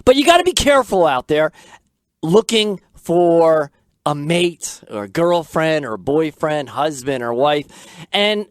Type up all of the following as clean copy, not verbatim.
But you got to be careful out there looking for a mate or a girlfriend or a boyfriend, husband or wife. And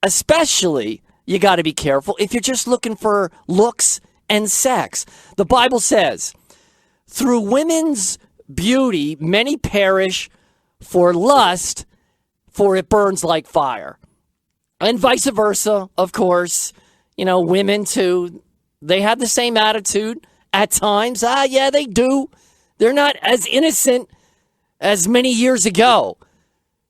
especially, you got to be careful if you're just looking for looks and sex. The Bible says, through women's beauty, many perish for lust, for it burns like fire. And vice versa, of course. You know, women too, they have the same attitude at times. Yeah, they do. They're not as innocent as many years ago.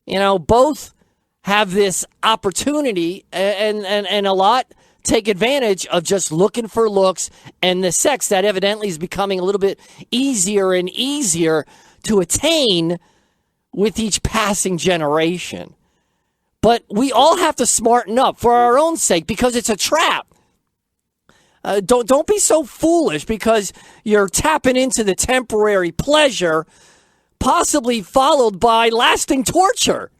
You know, both have this opportunity and a lot take advantage of just looking for looks and the sex that evidently is becoming a little bit easier and easier to attain with each passing generation. But we all have to smarten up for our own sake because it's a trap. Don't be so foolish because you're tapping into the temporary pleasure, possibly followed by lasting torture.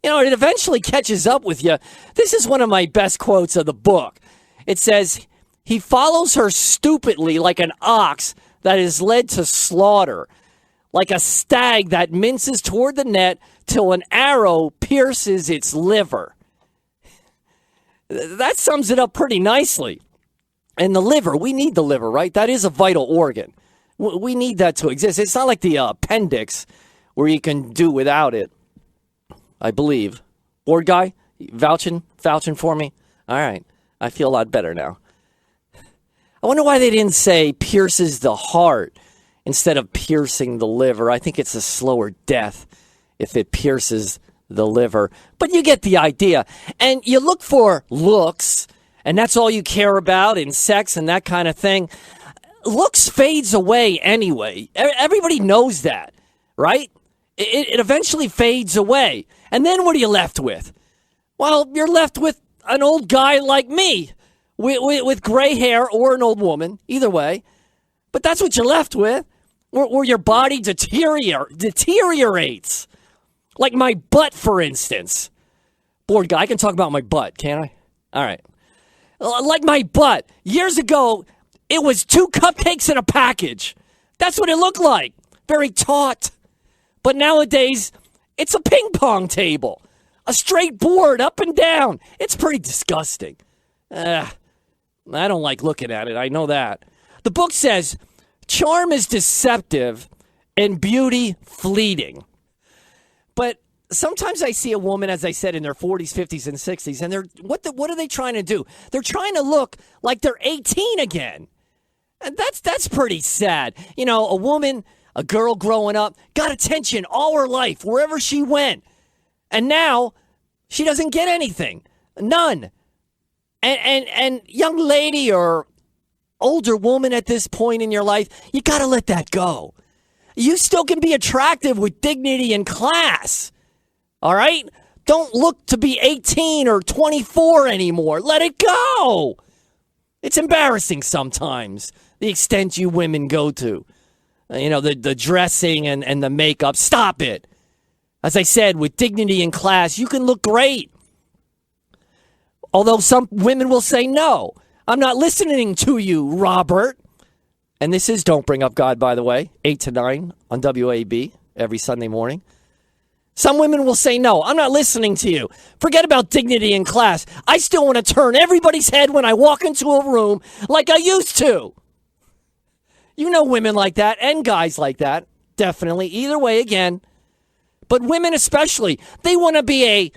You know, it eventually catches up with you. This is one of my best quotes of the book. It says, he follows her stupidly like an ox that is led to slaughter, like a stag that minces toward the net till an arrow pierces its liver. That sums it up pretty nicely. And the liver, we need the liver, right? That is a vital organ. We need that to exist. It's not like the appendix where you can do without it, I believe. Board guy, vouching for me? All right, I feel a lot better now. I wonder why they didn't say pierces the heart instead of piercing the liver. I think it's a slower death if it pierces the liver. But you get the idea. And you look for looks, and that's all you care about in sex and that kind of thing. Looks fades away anyway. Everybody knows that, right? It eventually fades away. And then what are you left with? Well, you're left with an old guy like me with gray hair or an old woman, either way. But that's what you're left with, where your body deteriorates. Like my butt, for instance. Bored guy, I can talk about my butt, can't I? All right. Like my butt. Years ago, it was 2 cupcakes in a package. That's what it looked like. Very taut. But nowadays, it's a ping pong table. A straight board up and down. It's pretty disgusting. I don't like looking at it. I know that. The book says, charm is deceptive and beauty fleeting. But sometimes I see a woman, as I said, in their 40s, 50s, and 60s, and they're what are they trying to do? They're trying to look like they're 18 again. And that's pretty sad. You know, a woman, a girl growing up, got attention all her life, wherever she went. And now, she doesn't get anything. None. And young lady or older woman at this point in your life, you got to let that go. You still can be attractive with dignity and class. All right? Don't look to be 18 or 24 anymore. Let it go. It's embarrassing sometimes, the extent you women go to. You know, the dressing and the makeup. Stop it. As I said, with dignity and class, you can look great. Although some women will say, no, I'm not listening to you, Robert. And this is Don't Bring Up God, by the way, 8 to 9 on WAB every Sunday morning. Some women will say, no, I'm not listening to you. Forget about dignity and class. I still want to turn everybody's head when I walk into a room like I used to. You know women like that and guys like that, definitely. Either way, again. But women especially, they want to be a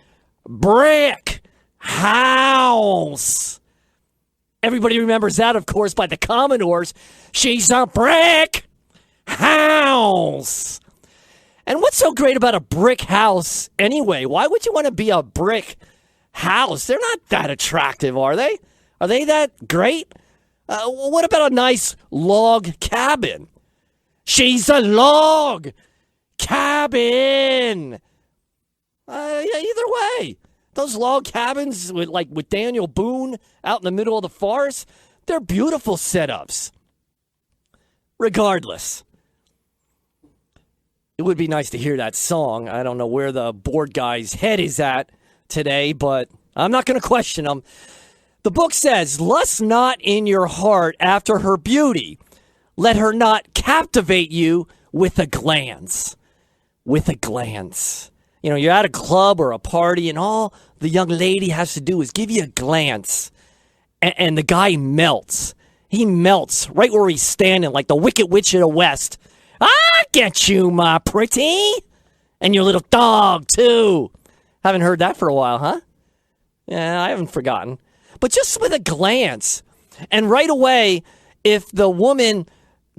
brick house. Everybody remembers that, of course, by the Commodores. She's a brick house. And what's so great about a brick house anyway? Why would you want to be a brick house? They're not that attractive, are they? Are they that great? What about a nice log cabin? She's a log cabin. Yeah, either way. Those log cabins with Daniel Boone out in the middle of the forest, they're beautiful setups. Regardless, it would be nice to hear that song. I don't know where the board guy's head is at today, but I'm not going to question him. The book says, lust not in your heart after her beauty. let her not captivate you with a glance. With a glance. You know, you're at a club or a party and all the young lady has to do is give you a glance. And the guy melts. He melts right where he's standing like the Wicked Witch of the West. I get you, my pretty. And your little dog, too. Haven't heard that for a while, huh? Yeah, I haven't forgotten. But just with a glance. And right away, if the woman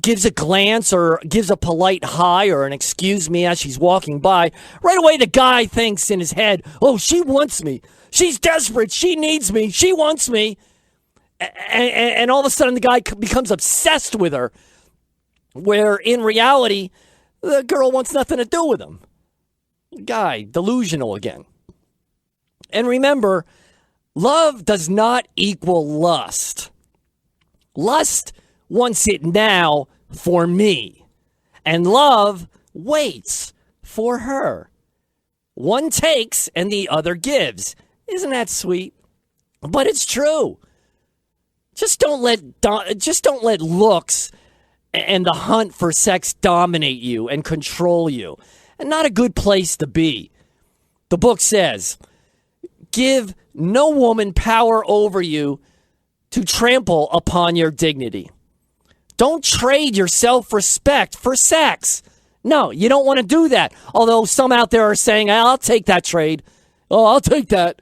gives a glance or gives a polite hi or an excuse me as she's walking by, right away the guy thinks in his head, oh, she wants me. She's desperate. She needs me. She wants me. And all of a sudden the guy becomes obsessed with her, where in reality, the girl wants nothing to do with him. Guy, delusional again. And remember, love does not equal lust. Lust wants it now for me. And love waits for her. One takes and the other gives. Isn't that sweet? But it's true. Just don't let looks and the hunt for sex dominate you and control you. And not a good place to be. The book says, give no woman power over you to trample upon your dignity. Don't trade your self-respect for sex. No, you don't want to do that. Although some out there are saying, I'll take that trade. Oh, I'll take that.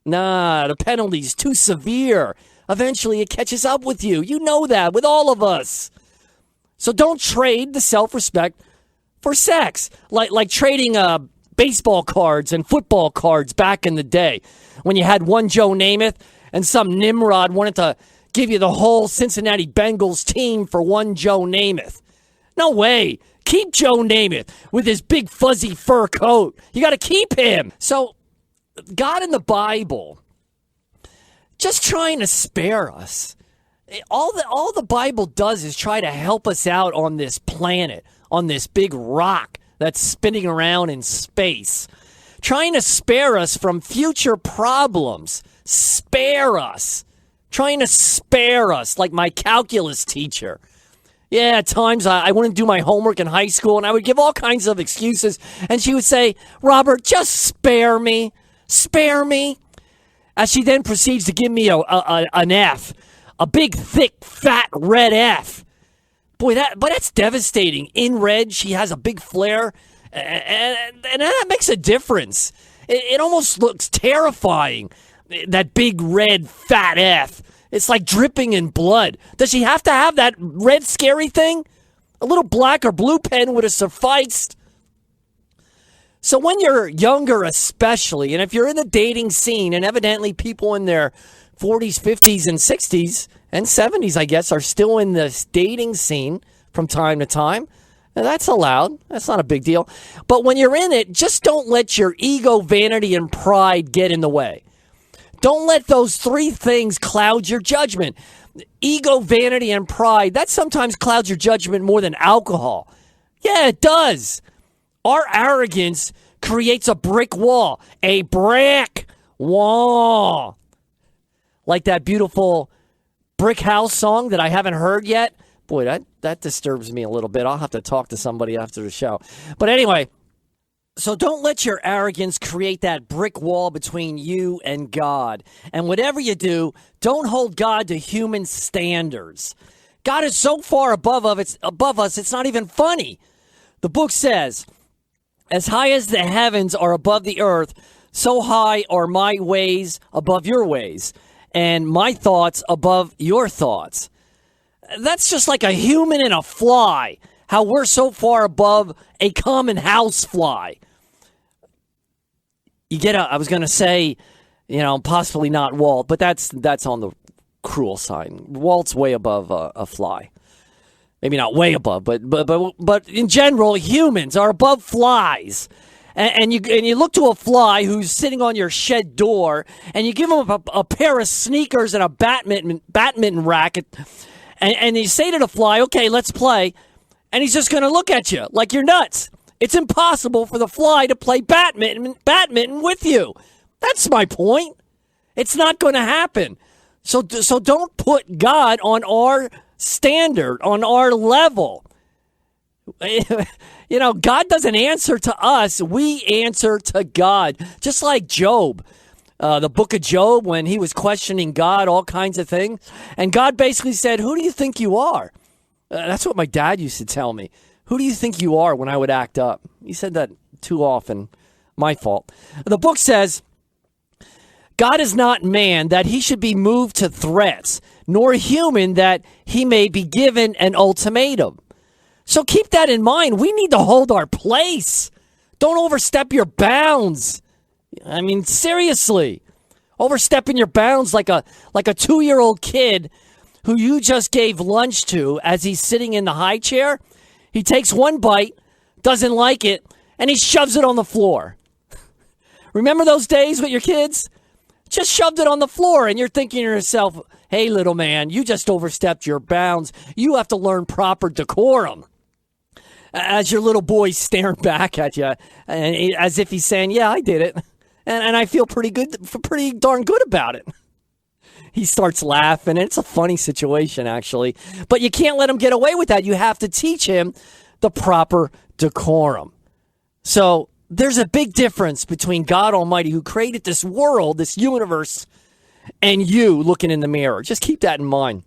Nah, the penalty's too severe. Eventually it catches up with you. You know that, with all of us. So don't trade the self-respect for sex. Like trading baseball cards and football cards back in the day. When you had one Joe Namath and some Nimrod wanted to give you the whole Cincinnati Bengals team for one Joe Namath. No way. Keep Joe Namath with his big fuzzy fur coat. You got to keep him. So God in the Bible, just trying to spare us. All the Bible does is try to help us out on this planet, on this big rock that's spinning around in space. Trying to spare us from future problems. Spare us. Trying to spare us, like my calculus teacher. Yeah, at times I wouldn't do my homework in high school, and I would give all kinds of excuses. And she would say, Robert, just spare me. Spare me. As she then proceeds to give me an F. A big, thick, fat, red F. Boy, that's devastating. In red, she has a big flare, and that makes a difference. It almost looks terrifying, that big, red, fat F. It's like dripping in blood. Does she have to have that red, scary thing? A little black or blue pen would have sufficed. So when you're younger especially, and if you're in the dating scene, and evidently people in their 40s, 50s, and 60s, and 70s, I guess, are still in this dating scene from time to time. And that's allowed. That's not a big deal. But when you're in it, just don't let your ego, vanity, and pride get in the way. Don't let those three things cloud your judgment. Ego, vanity, and pride, that sometimes clouds your judgment more than alcohol. Yeah, it does. Our arrogance creates a brick wall. A brick wall. Like that beautiful Brick House song that I haven't heard yet. Boy, that disturbs me a little bit. I'll have to talk to somebody after the show. But anyway, so don't let your arrogance create that brick wall between you and God. And whatever you do, don't hold God to human standards. God is so far above us, it's not even funny. The book says, as high as the heavens are above the earth, so high are my ways above your ways, and my thoughts above your thoughts. That's just like a human and a fly, how we're so far above a common house fly. I was going to say, possibly not Walt, but that's on the cruel side. Walt's way above a fly. Maybe not way above, but in general, humans are above flies. And you look to a fly who's sitting on your shed door, and you give him a pair of sneakers and a badminton racket, and you say to the fly, okay, let's play, and he's just going to look at you like you're nuts. It's impossible for the fly to play badminton with you. That's my point. It's not going to happen. So don't put God on our standard, on our level. God doesn't answer to us. We answer to God. Just like Job, the book of Job, when he was questioning God, all kinds of things. And God basically said, who do you think you are? That's what my dad used to tell me. Who do you think you are when I would act up? He said that too often. My fault. The book says, God is not man that he should be moved to threats, nor human that he may be given an ultimatum. So keep that in mind. We need to hold our place. Don't overstep your bounds. I mean, seriously. Overstepping your bounds like a 2-year-old kid who you just gave lunch to as he's sitting in the high chair. He takes one bite, doesn't like it, and he shoves it on the floor. Remember those days with your kids? Just shoved it on the floor, and you're thinking to yourself, hey, little man, you just overstepped your bounds. You have to learn proper decorum. As your little boy's staring back at you, and as if he's saying, yeah, I did it. And I feel pretty darn good about it. He starts laughing. It's a funny situation, actually. But you can't let him get away with that. You have to teach him the proper decorum. So there's a big difference between God Almighty, who created this world, this universe, and you looking in the mirror. Just keep that in mind.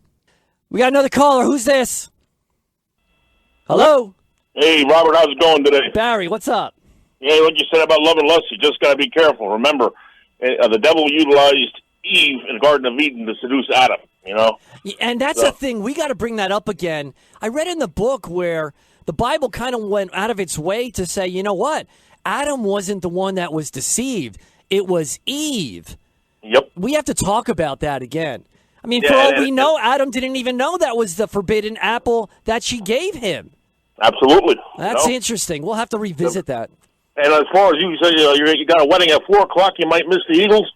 We got another caller. Who's this? Hello? Hey, Robert, how's it going today? Barry, what's up? Yeah, what you said about love and lust, you just got to be careful. Remember, the devil utilized Eve in the Garden of Eden to seduce Adam, And that's the thing. We got to bring that up again. I read in the book where the Bible kind of went out of its way to say, you know what? Adam wasn't the one that was deceived. It was Eve. Yep. We have to talk about that again. I mean, for all we know, Adam didn't even know that was the forbidden apple that she gave him. Absolutely. That's interesting. We'll have to revisit that. And as far as you say, you got a wedding at 4 o'clock, you might miss the Eagles.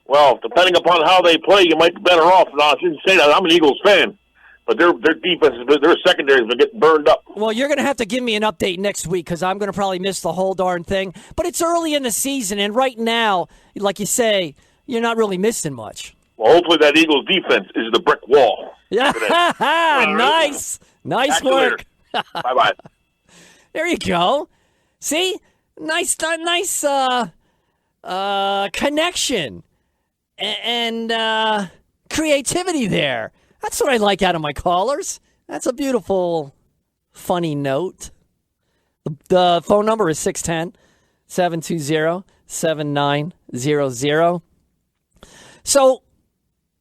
Well, depending upon how they play, you might be better off. No, I shouldn't say that. I'm an Eagles fan. But their defense, their secondary has been getting burned up. Well, you're going to have to give me an update next week because I'm going to probably miss the whole darn thing. But it's early in the season, and right now, like you say, you're not really missing much. Well, hopefully that Eagles defense is the brick wall. Yeah, nice. Nice work. Bye-bye. There you go. See? Nice connection and creativity there. That's what I like out of my callers. That's a beautiful, funny note. The phone number is 610-720-7900. So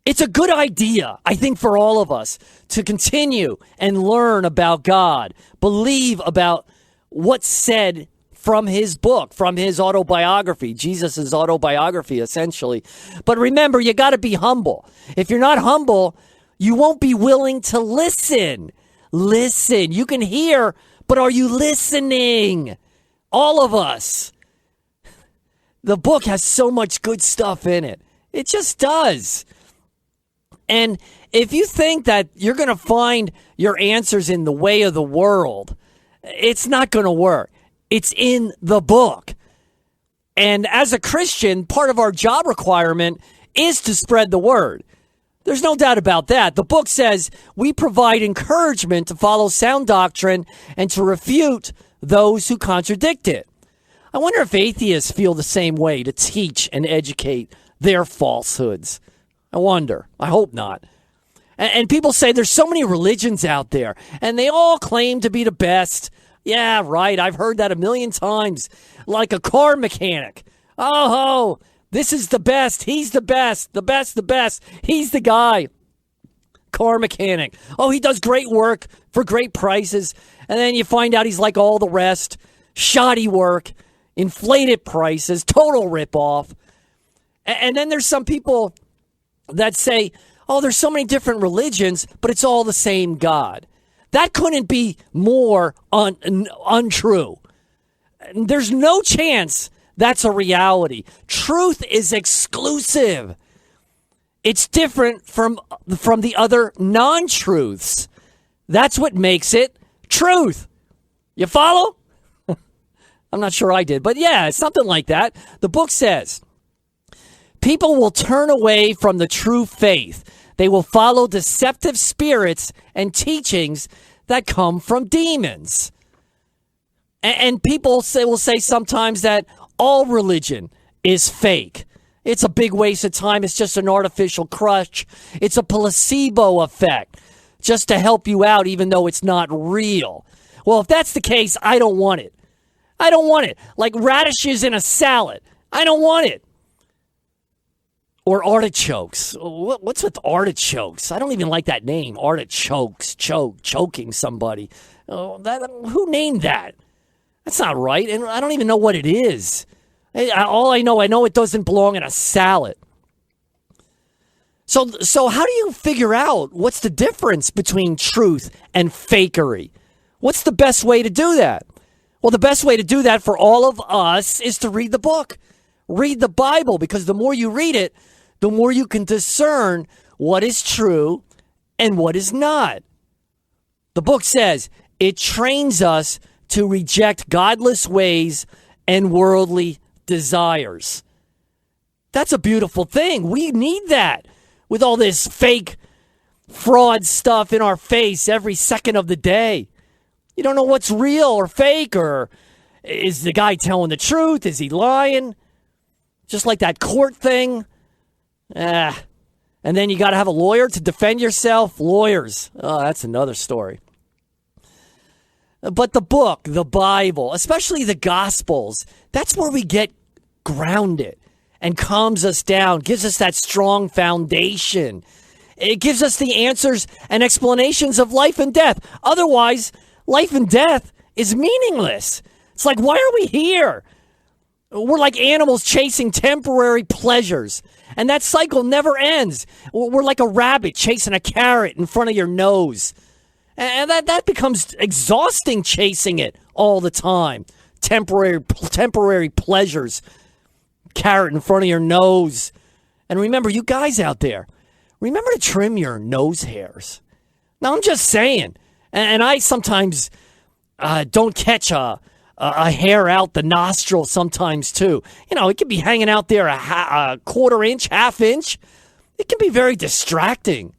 it's a good idea, I think, for all of us to continue and learn about God, believe about what's said from his book, from his autobiography, Jesus' autobiography, essentially. But remember, you got to be humble. If you're not humble, you won't be willing to listen. Listen. You can hear, but are you listening? All of us. The book has so much good stuff in it. It just does. And if you think that you're going to find your answers in the way of the world, it's not going to work. It's in the book. And as a Christian, part of our job requirement is to spread the word. There's no doubt about that. The book says we provide encouragement to follow sound doctrine and to refute those who contradict it. I wonder if atheists feel the same way to teach and educate their falsehoods. I wonder. I hope not. And people say there's so many religions out there, and they all claim to be the best. Yeah, right. I've heard that a million times. Like a car mechanic. Oh, this is the best. He's the best. The best. He's the guy. Car mechanic. Oh, he does great work for great prices. And then you find out he's like all the rest. Shoddy work. Inflated prices. Total ripoff. And then there's some people that say, oh, there's so many different religions, but it's all the same God. That couldn't be more untrue. There's no chance that's a reality. Truth is exclusive. It's different from the other non-truths. That's what makes it truth. You follow? I'm not sure I did, but yeah, it's something like that. The book says, people will turn away from the true faith. They will follow deceptive spirits and teachings that come from demons. And people will say sometimes that all religion is fake. It's a big waste of time. It's just an artificial crutch. It's a placebo effect just to help you out, even though it's not real. Well, if that's the case, I don't want it. I don't want it. Like radishes in a salad. I don't want it. Or artichokes. What's with artichokes? I don't even like that name. Artichokes. Choking somebody. Who named that? That's not right. And I don't even know what it is. All I know it doesn't belong in a salad. So how do you figure out what's the difference between truth and fakery? What's the best way to do that? Well, the best way to do that for all of us is to read the book. Read the Bible, because the more you read it, the more you can discern what is true and what is not. The book says it trains us to reject godless ways and worldly desires. That's a beautiful thing. We need that with all this fake fraud stuff in our face every second of the day. You don't know what's real or fake, or is the guy telling the truth? Is he lying? Just like that court thing. And then you got to have a lawyer to defend yourself. Lawyers. Oh, that's another story. But the book, the Bible, especially the Gospels, that's where we get grounded and calms us down, gives us that strong foundation. It gives us the answers and explanations of life and death. Otherwise, life and death is meaningless. It's like, why are we here? We're like animals chasing temporary pleasures, and that cycle never ends. We're like a rabbit chasing a carrot in front of your nose. And that becomes exhausting, chasing it all the time. Temporary pleasures. Carrot in front of your nose. And remember, you guys out there, remember to trim your nose hairs. Now, I'm just saying. And I sometimes don't catch a hair out the nostril sometimes, too. You know, it can be hanging out there a quarter inch, half inch. It can be very distracting.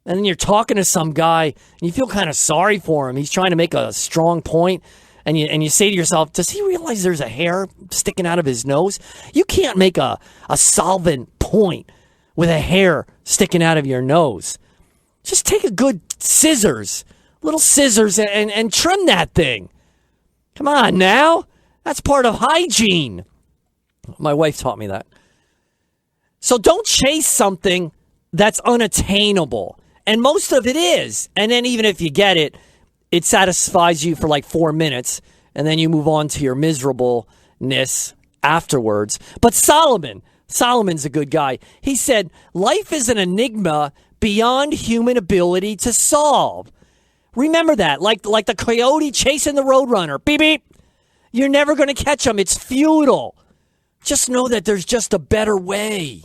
And then you're talking to some guy, and you feel kind of sorry for him. He's trying to make a strong point, and you say to yourself, does he realize there's a hair sticking out of his nose? You can't make a solvent point with a hair sticking out of your nose. Just take a good little scissors, and trim that thing. Come on now. That's part of hygiene. My wife taught me that. So don't chase something that's unattainable. And most of it is. And then even if you get it, it satisfies you for like 4 minutes. And then you move on to your miserableness afterwards. But Solomon's a good guy. He said, life is an enigma beyond human ability to solve. Remember that. Like the coyote chasing the roadrunner. Beep, beep. You're never going to catch him. It's futile. Just know that there's just a better way.